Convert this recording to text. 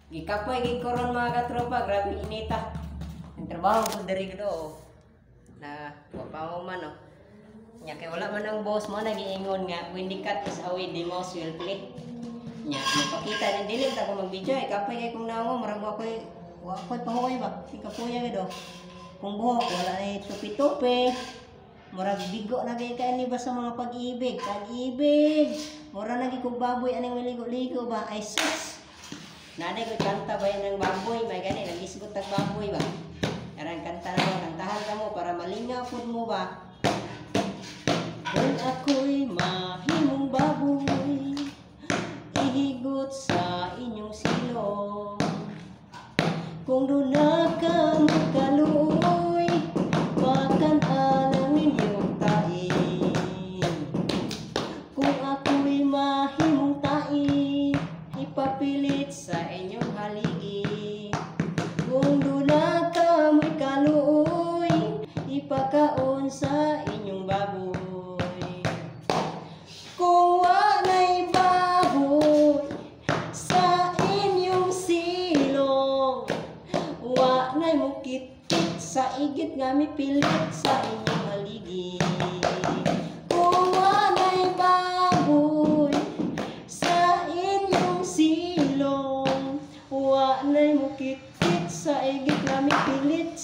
Gikapoy gid ko ron mga katropa, grabe inita. Ang trabaho ko diri gado na wa pa mo man oh. Nya kay wala man ang boss mo nagiingon nga when the cat is away the mouse will play. Nya napakita ni dili ta ko mag-video ay kapoy kay kung nawo marag wa koy pahuoy ba. Kapoy gado. Kung buhok wala na tupi-tupi. Murag bigo na kay ni ba sa mga pag-ibig. Pag-ibig. Mura na kung baboy aning maligo-ligo ba ay sus. Nanay ko kanta ba yan ng baboy, may gani, nag-isgot ng baboy ba? Karang kanta na mo, kantahan ka mo para malingaw po mo ba? Kung ako'y mahimong baboy, ihigot sa inyong silong. Kung doon na ka magkaluoy, bakan ang inyong tain. Kung ako'y mahimong tain, ipapilit sa inyong haligi. Kung dula ka mo'y kaluoy, ipakaon sa inyong baboy. Kung wala'y baboy sa inyong silong, wala'y mukit-kit sa igit nga mipilit sa inyong haligi. Kung wala'y baboy sa inyong silong, wala'y mukit-kit sa igit nga mipilit